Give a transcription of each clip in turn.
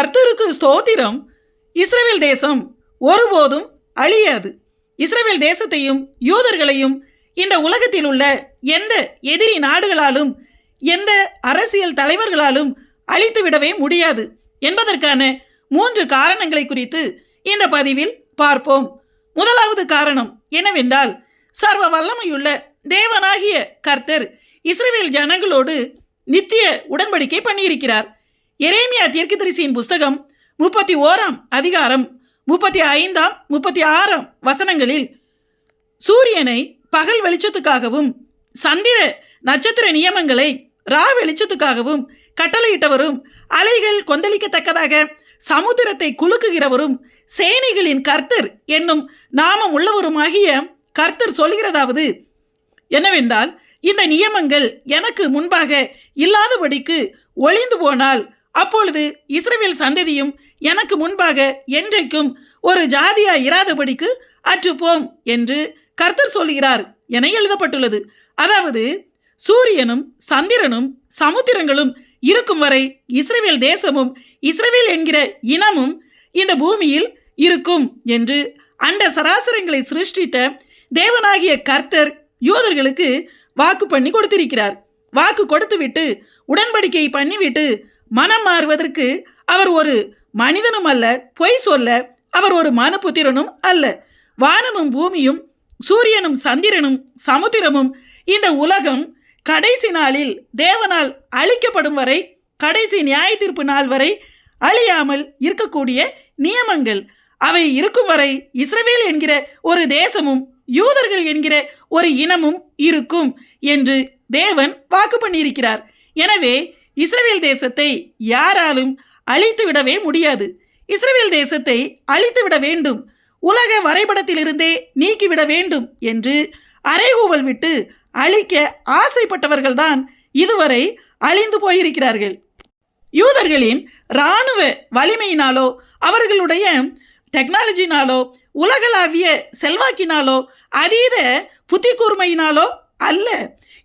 கர்த்தருக்கு ஸ்தோத்திரம். இஸ்ரவேல் தேசம் ஒருபோதும் அழியாது. இஸ்ரவேல் தேசத்தையும் யூதர்களையும் இந்த உலகத்தில் உள்ள எந்த எதிரி நாடுகளாலும் எந்த அரசியல் தலைவர்களாலும் அழித்துவிடவே முடியாது என்பதற்கான 3 காரணங்களை குறித்து இந்த பதிவில் பார்ப்போம். முதலாவது காரணம் என்னவென்றால், சர்வ வல்லமையுள்ள தேவனாகிய கர்த்தர் இஸ்ரவேல் ஜனங்களோடு நித்திய உடன்படிக்கை பண்ணியிருக்கிறார். எரேமியா தீர்க்கதரிசியின் புஸ்தகம் 31 அதிகாரம் 35 36 வசனங்களில் சூரியனை பகல் வெளிச்சத்துக்காகவும் சந்திர நட்சத்திர நியமங்களை ரா வெளிச்சத்துக்காகவும் கட்டளையிட்டவரும் அலைகள் கொந்தளிக்கத்தக்கதாக சமுத்திரத்தை குலுக்குகிறவரும் சேனைகளின் கர்த்தர் என்னும் நாமம் உள்ளவருமாகிய கர்த்தர் சொல்கிறதாவது என்னவென்றால், இந்த நியமங்கள் எனக்கு முன்பாக இல்லாதபடிக்கு ஒளிந்து போனால் அப்பொழுது இஸ்ரவேல் சந்ததியும் எனக்கு முன்பாக என்றைக்கும் ஒரு ஜாதியா இராதபடிக்கு அற்றுப்போம் என்று கர்த்தர் சொல்கிறார் என எழுதப்பட்டுள்ளது. அதாவது சூரியனும் சந்திரனும் சமுத்திரங்களும் இருக்கும் வரை இஸ்ரவேல் தேசமும் இஸ்ரவேல் என்கிற இனமும் இந்த பூமியில் இருக்கும் என்று அண்ட சராசரங்களை சிருஷ்டித்த தேவனாகிய கர்த்தர் யூதர்களுக்கு வாக்கு பண்ணி கொடுத்திருக்கிறார். வாக்கு கொடுத்துவிட்டு உடன்படிக்கை பண்ணிவிட்டு மனம் மாறுவதற்கு அவர் ஒரு மனிதனும் அல்ல, பொய் சொல்ல அவர் ஒரு மனுபுத்திரனும் அல்ல. வானமும் பூமியும் சூரியனும் சந்திரனும் சமுத்திரமும் இந்த உலகம் கடைசி நாளில் தேவனால் அழிக்கப்படும் வரை, கடைசி நியாய தீர்ப்பு நாள் வரை அழியாமல் இருக்கக்கூடிய நியமங்கள். அவை இருக்கும் வரை இஸ்ரவேல் என்கிற ஒரு தேசமும் யூதர்கள் என்கிற ஒரு இனமும் இருக்கும் என்று தேவன் வாக்கு பண்ணியிருக்கிறார். எனவே இஸ்ரவேல் தேசத்தை யாராலும் அழித்து விடவே முடியாது. இஸ்ரவேல் தேசத்தை அழித்துவிட வேண்டும், உலக வரைபடத்திலிருந்தே நீக்கிவிட வேண்டும் என்று அறைகூவல் விட்டு அழிக்க ஆசைப்பட்டவர்கள்தான் இதுவரை அழிந்து போயிருக்கிறார்கள். யூதர்களின் இராணுவ வலிமையினாலோ அவர்களுடைய டெக்னாலஜினாலோ உலகளாவிய செல்வாக்கினாலோ அதீத புத்தி கூர்மையினாலோ அல்ல.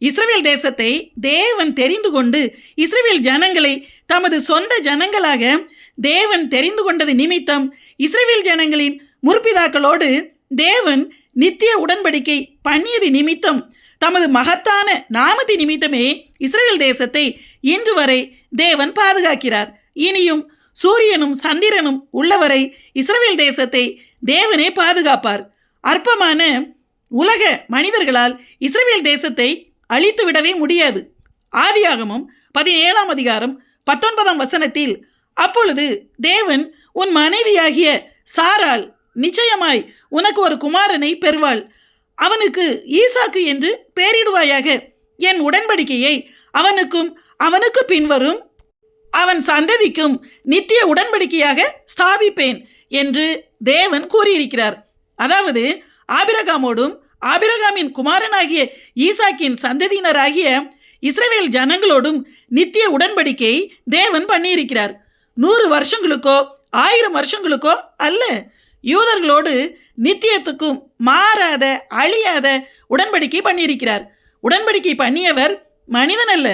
இஸ்ரவேல் தேசத்தை தேவன் தெரிந்து கொண்டு இஸ்ரவேல் ஜனங்களை தமது சொந்த ஜனங்களாக தேவன் தெரிந்து கொண்டது நிமித்தம் இஸ்ரவேல் ஜனங்களின் முற்பிதாக்களோடு தேவன் நித்திய உடன்படிக்கை பண்ணியது நிமித்தம் தமது மகத்தான நாமதி நிமித்தமே இஸ்ரவேல் தேசத்தை இன்று வரை தேவன் பாதுகாக்கிறார். இனியும் சூரியனும் சந்திரனும் உள்ளவரை இஸ்ரவேல் தேசத்தை தேவனே பாதுகாப்பார். அற்பமான உலக மனிதர்களால் இஸ்ரவேல் தேசத்தை அழித்து விடவே முடியாது. ஆதியாகமம் 17 அதிகாரம் 19 வசனத்தில், அப்பொழுது தேவன் உன் மனைவியாகிய சாராள் நிச்சயமாய் உனக்கு ஒரு குமாரனை பெறுவாள், அவனுக்கு ஈசாக்கு என்று பெயரிடுவாயாக, என் உடன்படிக்கையை அவனுக்கும் அவனுக்கு பின்வரும் அவன் சந்ததிக்கும் நித்திய உடன்படிக்கையாக ஸ்தாபிப்பேன் என்று தேவன் கூறியிருக்கிறார். அதாவது ஆபிரகாமோடும் ஆபிரகாமின் குமாரனாகிய ஈசாக்கின் சந்ததியினராகிய இஸ்ரவேல் ஜனங்களோடும் நித்திய உடன்படிக்கை தேவன் பண்ணியிருக்கிறார். 100 வருஷங்களுக்கோ 1000 வருஷங்களுக்கோ அல்ல. யூதர்களோடு நித்தியத்துக்கும் மாறாத அழியாத உடன்படிக்கை பண்ணியிருக்கிறார். உடன்படிக்கை பண்ணியவர் மனிதன் அல்ல,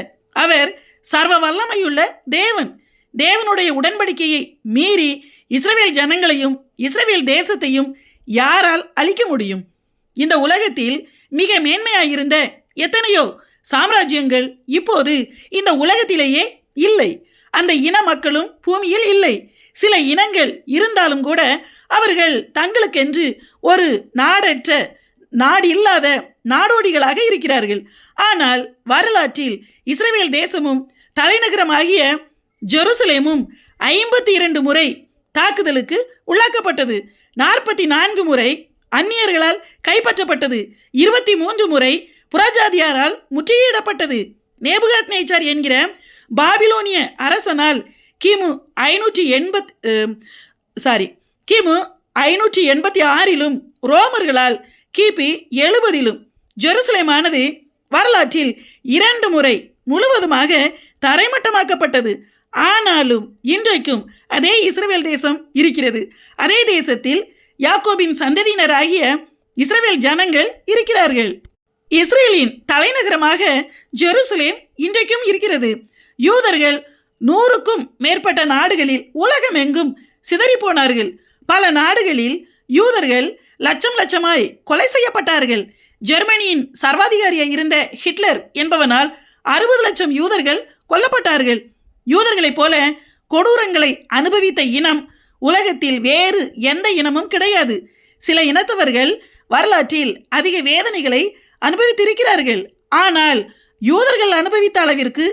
அவர் சர்வ வல்லமையுள்ள தேவன். தேவனுடைய உடன்படிக்கையை மீறி இஸ்ரவேல் ஜனங்களையும் இஸ்ரவேல் தேசத்தையும் யாரால் அழிக்க முடியும்? இந்த உலகத்தில் மிக மேன்மையாயிருந்த எத்தனையோ சாம்ராஜ்யங்கள் இப்போது இந்த உலகத்திலேயே இல்லை. அந்த இன மக்களும் பூமியில் இல்லை. சில இனங்கள் இருந்தாலும் கூட அவர்கள் தங்களுக்கென்று ஒரு நாடற்ற, நாடு இல்லாத நாடோடிகளாக இருக்கிறார்கள். ஆனால் வரலாற்றில் இஸ்ரவேல் தேசமும் தலைநகரமாகிய ஜெருசலேமும் 52 முறை தாக்குதலுக்கு உள்ளாக்கப்பட்டது. 44 முறை அந்நியர்களால் கைப்பற்றப்பட்டது. 23 முறை புறஜாதியாரால் முற்றுகையிடப்பட்டது. நேபுகாத்நேச்சார் என்கிற பாபிலோனிய அரசனால் கிமு 586 ரோமர்களால் கிபி 70 ஜெருசலேமானது வரலாற்றில் 2 முறை முழுவதுமாக தரைமட்டமாக்கப்பட்டது. ஆனாலும் இன்றைக்கும் அதே இஸ்ரவேல் தேசம் இருக்கிறது. அதே தேசத்தில் யாக்கோபின் சந்ததியினராகிய இஸ்ரவேல் ஜனங்கள் இருக்கிறார்கள். இஸ்ரேலின் தலைநகரமாக ஜெருசலேம் இன்றைக்கும் இருக்கிறது. யூதர்கள் 100க்கும் மேற்பட்ட நாடுகளில் உலகமெங்கும் சிதறி போனார்கள். பல நாடுகளில் யூதர்கள் லட்சம் லட்சமாய் கொலை செய்யப்பட்டார்கள். ஜெர்மனியின் சர்வாதிகாரியாக இருந்த ஹிட்லர் என்பவனால் 60 லட்சம் யூதர்கள் கொல்லப்பட்டார்கள். யூதர்களைப் போல கொடூரங்களை அனுபவித்த இனம் உலகத்தில் வேறு எந்த இனமும் கிடையாது. சில இனத்தவர்கள் வரலாற்றில் அதிக வேதனைகளை அனுபவித்திருக்கிறார்கள். ஆனால் யூதர்கள் அனுபவித்த அளவிற்கு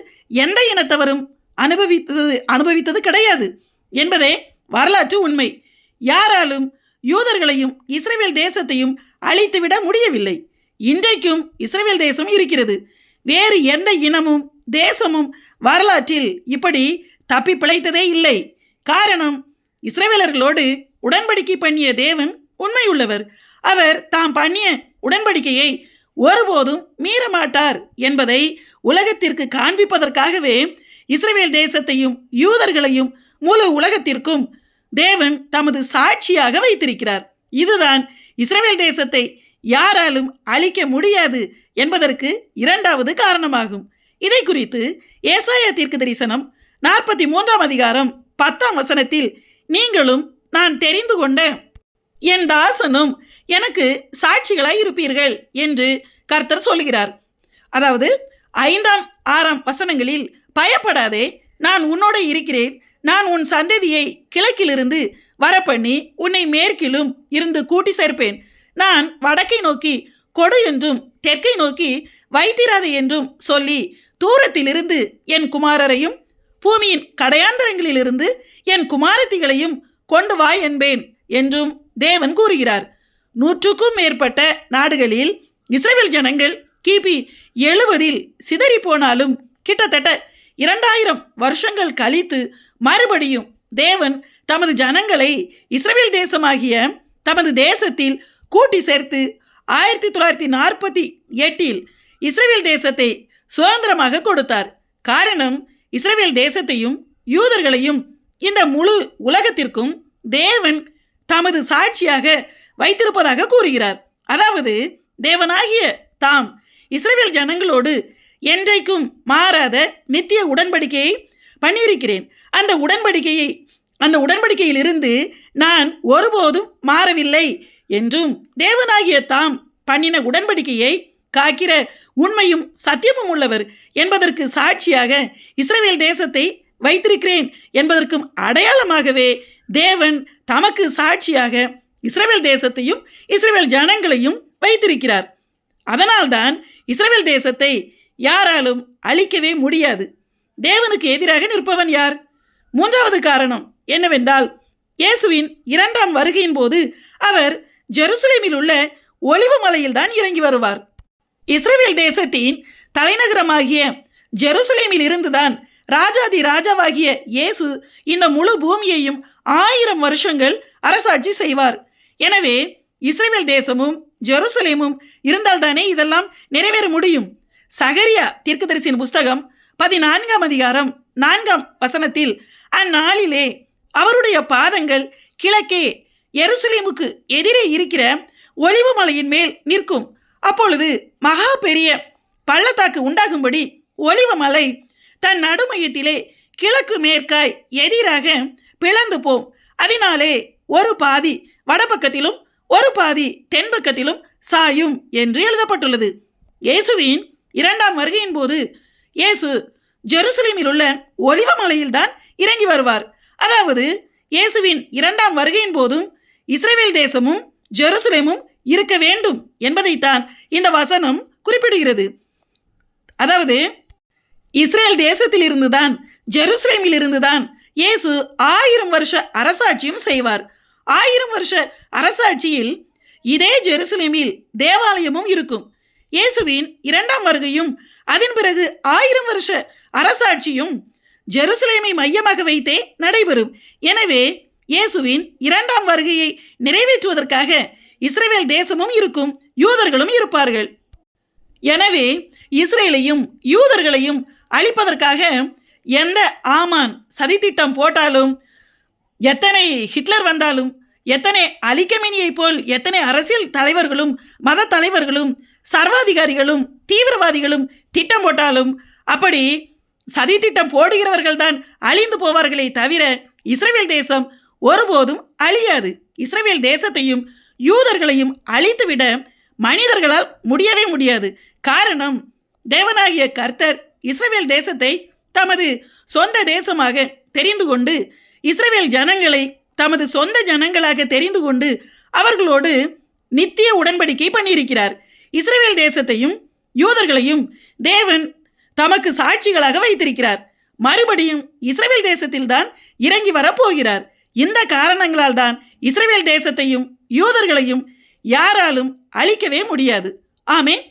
எந்த இனத்தவரும் அனுபவித்தது கிடையாது என்பதே வரலாற்று உண்மை. யாராலும் யூதர்களையும் இஸ்ரவேல் தேசத்தையும் அழித்துவிட முடியவில்லை. இன்றைக்கும் இஸ்ரவேல் தேசம் இருக்கிறது. வேறு எந்த இனமும் தேசமும் வரலாற்றில் இப்படி தப்பி பிழைத்ததே இல்லை. காரணம், இஸ்ரவேலர்களோடு உடன்படிக்கை பண்ணிய தேவன் உண்மையுள்ளவர். அவர் தாம் பண்ணிய உடன்படிக்கையை ஒருபோதும் மீறமாட்டார் என்பதை உலகத்திற்கு காண்பிப்பதற்காகவே இஸ்ரவேல் தேசத்தையும் யூதர்களையும் முழு உலகத்திற்கும் தேவன் தமது சாட்சியாக வைத்திருக்கிறார். இதுதான் இஸ்ரவேல் தேசத்தை யாராலும் அழிக்க முடியாது என்பதற்கு 2வது காரணமாகும். இதை குறித்து ஏசாயா தீர்க்கதரிசனம் 43ஆம் அதிகாரம் 10ஆம் வசனத்தில், நீங்களும் நான் தெரிந்து கொண்ட என் தாசனும் எனக்கு சாட்சிகளாய் இருப்பீர்கள் என்று கர்த்தர் சொல்கிறார். அதாவது 5ஆம் 6ஆம் வசனங்களில், பயப்படாதே, நான் உன்னோட இருக்கிறேன், நான் உன் சந்ததியை கிழக்கிலிருந்து வரப்பண்ணி உன்னை மேற்கிலும் இருந்து கூட்டி சேர்ப்பேன், நான் வடக்கை நோக்கி கொடு என்றும் தெற்கை நோக்கி வைத்திராது என்றும் சொல்லி தூரத்திலிருந்து என் குமாரரையும் பூமியின் கடையாந்தரங்களிலிருந்து என் குமாரத்திகளையும் கொண்டு வா என்பேன் என்றும் தேவன் கூறுகிறார். 100க்கும் மேற்பட்ட நாடுகளில் இஸ்ரவேல் ஜனங்கள் கிபி 70இல் சிதறி போனாலும் கிட்டத்தட்ட 2000 வருஷங்கள் கழித்து மறுபடியும் தேவன் தமது ஜனங்களை இஸ்ரவேல் தேசமாகிய தமது தேசத்தில் கூட்டி சேர்த்து 1948இல் இஸ்ரவேல் தேசத்தை சுதந்திரமாக கொடுத்தார். காரணம், இஸ்ரவேல் தேசத்தையும் யூதர்களையும் இந்த முழு உலகத்திற்கும் தேவன் தமது சாட்சியாக வைத்திருப்பதாக கூறுகிறார். அதாவது, தேவனாகிய தாம் இஸ்ரவேல் ஜனங்களோடு என்றைக்கும் மாறாத நித்திய உடன்படிக்கையை பண்ணியிருக்கிறேன். அந்த உடன்படிக்கையிலிருந்து நான் ஒருபோதும் மாறவில்லை என்றும் தேவனாகிய தாம் பண்ணின உடன்படிக்கையை காக்கிற உண்மையும் சத்தியமும் உள்ளவர் என்பதற்கு சாட்சியாக இஸ்ரவேல் தேசத்தை வைத்திருக்கிறேன் என்பதற்கும் அடையாளமாகவே தேவன் தமக்கு சாட்சியாக இஸ்ரவேல் தேசத்தையும் இஸ்ரவேல் ஜனங்களையும் வைத்திருக்கிறார். அதனால்தான் இஸ்ரவேல் தேசத்தை யாராலும் அழிக்கவே முடியாது. தேவனுக்கு எதிராக நிற்பவன் யார்? 3வது காரணம் என்னவென்றால், இயேசுவின் 2ஆம் வருகையின் போது அவர் ஜெருசலேமில் உள்ள ஒலிவ மலையில் தான் இறங்கி வருவார். இஸ்ரவேல் தேசத்தின் தலைநகரமாகிய ஜெருசலேமில் இருந்துதான் ராஜாதி ராஜாவாகிய இயேசு இந்த முழு பூமியையும் 1000 வருஷங்கள் அரசாட்சி செய்வார். எனவே இஸ்ரவேல் தேசமும் ஜெருசலேமும் இருந்தால்தானே இதெல்லாம் நிறைவேற முடியும். சகரியா தீர்க்கதரிசியின் புஸ்தகம் 14ஆம் அதிகாரம் 4ஆம் வசனத்தில், அந்நாளிலே அவருடைய பாதங்கள் கிழக்கே எருசலேமுக்கு எதிரே இருக்கிற ஒலிவ மலையின் மேல் நிற்கும். அப்பொழுது மகா பெரிய பள்ளத்தாக்கு உண்டாகும்படி ஒலிவ மலை தன் நடுமையத்திலே கிழக்கு மேற்காய் எதிராக பிளந்து போம். அதனாலே ஒரு பாதி வடபக்கத்திலும் ஒரு பாதி தென்பக்கத்திலும் சாயும் என்று எழுதப்பட்டுள்ளது. இயேசுவின் 2ஆம் வருகையின் போது இயேசு ஜெருசலேமில் உள்ள ஒலிவ மலையில்தான் இறங்கி வருவார். அதாவது இயேசுவின் 2ஆம் வருகையின் போதும் இஸ்ரவேல் தேசமும் ஜெருசலேமும் இருக்க வேண்டும் என்பதைத்தான் இந்த வசனம் குறிப்பிடுகிறது. அதாவது இஸ்ரேல் தேசத்தில் இருந்துதான், ஜெருசலேமில் இருந்துதான் இயேசு 1000 வருஷ அரசாட்சியும் செய்வார். 1000 வருஷ அரசாட்சியில் இதே ஜெருசலேமில் தேவாலயமும் இருக்கும். இயேசுவின் 2ஆம் வருகையும் அதன் பிறகு 1000 வருஷ அரசாட்சியும் ஜெருசலேமை மையமாக வைத்தே நடைபெறும். எனவே இயேசுவின் 2ஆம் வருகையை நிறைவேற்றுவதற்காக இஸ்ரவேல் தேசமும் இருக்கும், யூதர்களும் இருப்பார்கள். எனவே இஸ்ரேலையும் யூதர்களையும் அழிப்பதற்காக எந்த ஆமான் சதித்திட்டம் போட்டாலும், எத்தனை ஹிட்லர் வந்தாலும், எத்தனை அலிகமேனியை போல் எத்தனை அரசியல் தலைவர்களும் மத தலைவர்களும் சர்வாதிகாரிகளும் தீவிரவாதிகளும் திட்டம் போட்டாலும், அப்படி சதித்திட்டம் போடுகிறவர்கள் தான் அழிந்து போவார்களே தவிர இஸ்ரவேல் தேசம் ஒருபோதும் அழியாது. இஸ்ரவேல் தேசத்தையும் யூதர்களையும் அழித்துவிட மனிதர்களால் முடியவே முடியாது. காரணம், தேவனாகிய கர்த்தர் இஸ்ரவேல் தேசத்தை தமது சொந்த தேசமாக தெரிந்து கொண்டு, இஸ்ரவேல் ஜனங்களை தமது சொந்த ஜனங்களாக தெரிந்து கொண்டு அவர்களோடு நித்திய உடன்படிக்கை பண்ணியிருக்கிறார். இஸ்ரவேல் தேசத்தையும் யூதர்களையும் தேவன் தமக்கு சாட்சிகளாக வைத்திருக்கிறார். மறுபடியும் இஸ்ரவேல் தேசத்தில் தான் இறங்கி வரப்போகிறார். இந்த காரணங்களால் தான் இஸ்ரவேல் தேசத்தையும் யூதர்களையும் யாராலும் அழிக்கவே முடியாது. ஆமென்.